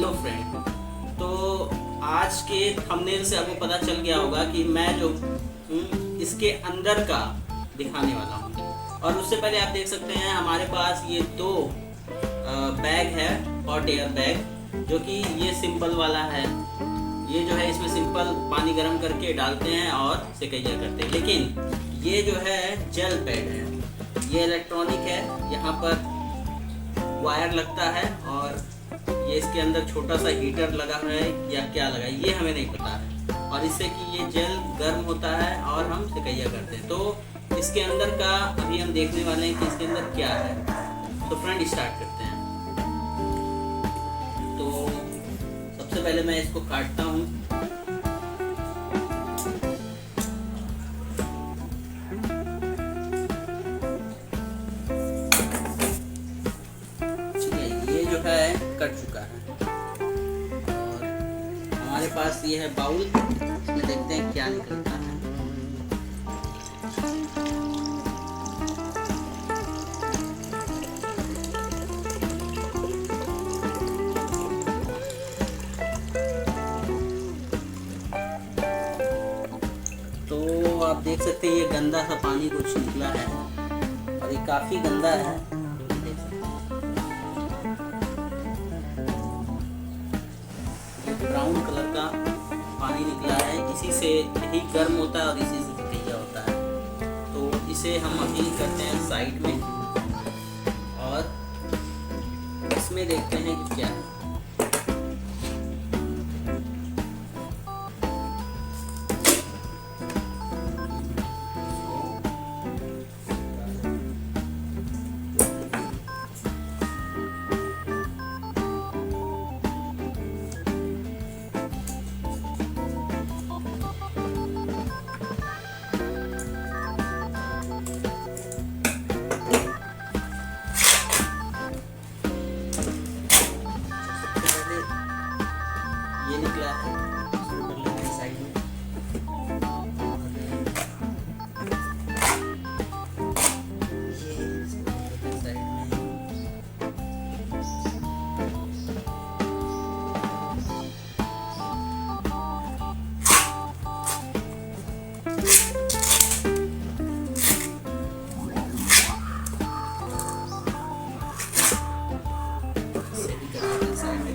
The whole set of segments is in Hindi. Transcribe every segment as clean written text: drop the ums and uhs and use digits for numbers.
Hello friend. तो आज के थंबनेल से आपको पता चल गया होगा कि मैं जो इसके अंदर का दिखाने वाला हूँ। और उससे पहले आप देख सकते हैं हमारे पास ये दो बैग है, हॉट एयर बैग, जो कि ये सिंपल वाला है। ये जो है इसमें सिंपल पानी गर्म करके डालते हैं और सेकैया करते हैं। लेकिन ये जो है जेल पैड है, ये इलेक्ट्रॉनिक है। यहाँ पर वायर लगता है और ये इसके अंदर छोटा सा हीटर लगा है या क्या लगा है ये हमें नहीं पता है। और इससे कि ये जेल गर्म होता है और हम सेकैया करते हैं। तो इसके अंदर का अभी हम देखने वाले हैं कि इसके अंदर क्या है। तो फ्रेंड स्टार्ट करते हैं। तो सबसे पहले मैं इसको काटता हूँ। कट चुका है और हमारे पास ये है बाउल। इसमें देखते हैं क्या निकलता है। तो आप देख सकते हैं ये गंदा सा पानी कुछ निकला है और ये काफी गंदा है। ब्राउन कलर का पानी निकला है। इसी से यही गर्म होता है और इसी से सेकैया होता है। तो इसे हम अभी करते हैं साइड में और इसमें देखते हैं कि क्या है। ये निकला है, इसको कर लेते हैं साइड में। ये इसको कर लेते हैं साइड में।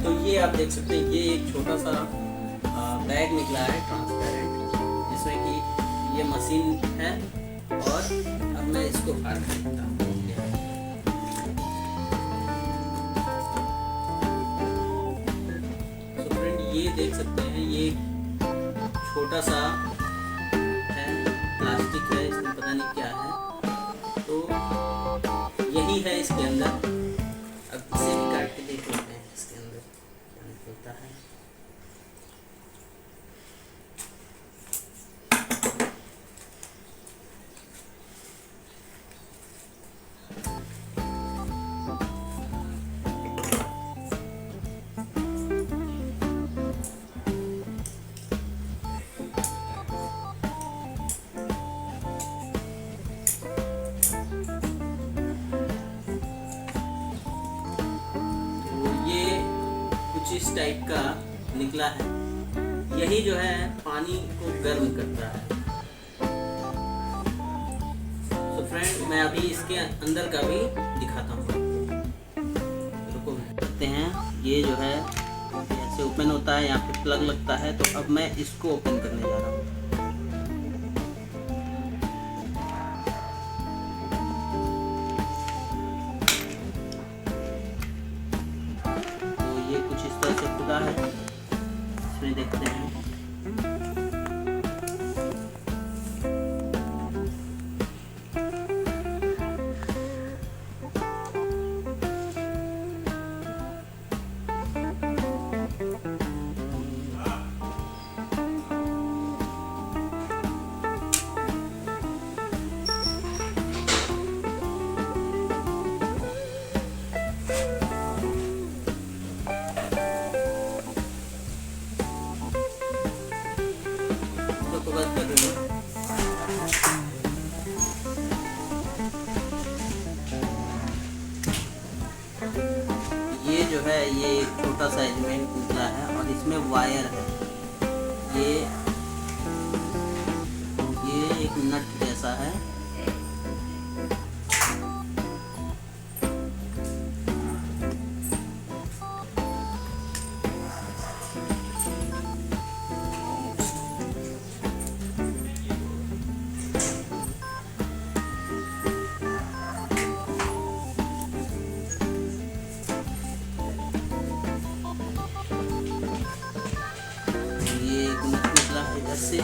तो ये आप देख सकते हैं ये एक छोटा सा बैग निकला है ट्रांसपेरेंट, जिसमें कि ये मशीन है। और अब मैं इसको फाड़ देता हूँ। तो फ्रेंड ये देख सकते हैं ये छोटा सा है, प्लास्टिक है, इसमें पता नहीं क्या है। तो यही है इसके अंदर। अब इसे भी काट के देख लेते हैं इसके अंदर क्या निकलता है। इस टाइप का निकला है। यही जो है पानी को गर्म करता है। तो फ्रेंड मैं अभी इसके अंदर का भी दिखाता हूँ। रुको करते हैं। ये जो है ऐसे ओपन होता है, यहाँ पे प्लग लगता है। तो अब मैं इसको ओपन करने जा रहा हूँ। खुला है, इसमें देखते हैं। छोटा सा एलिमेंट निकला है और इसमें वायर है। ये एक नट जैसा है। ये एक नट निकला है इधर से।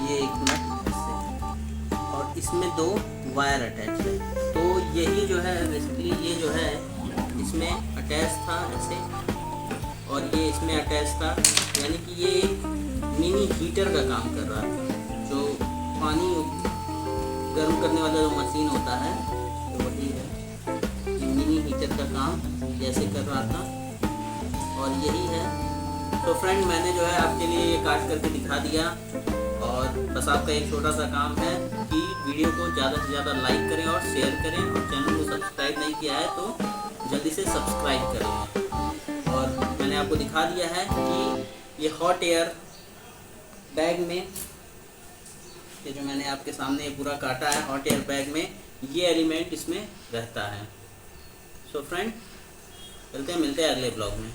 ये एक नट से और इसमें 2 वायर अटैच है। तो यही जो है बेसिकली ये जो है इसमें अटैच था ऐसे, और ये इसमें अटैच था, यानी कि ये एक मिनी हीटर का काम कर रहा था। जो पानी गर्म करने वाला जो मशीन होता है तो वही है, ये मिनी हीटर का काम जैसे कर रहा था और यही है। तो फ्रेंड मैंने जो है आपके लिए ये काट करके दिखा दिया, और बस आपका एक छोटा सा काम है कि वीडियो को ज़्यादा से ज़्यादा लाइक करें और शेयर करें, और चैनल को सब्सक्राइब नहीं किया है तो जल्दी से सब्सक्राइब करें। और मैंने आपको दिखा दिया है कि ये हॉट एयर बैग में, ये जो मैंने आपके सामने ये पूरा काटा है हॉट एयर बैग में, ये एलिमेंट इसमें रहता है। सो फ्रेंड मिलते हैं अगले ब्लॉग में।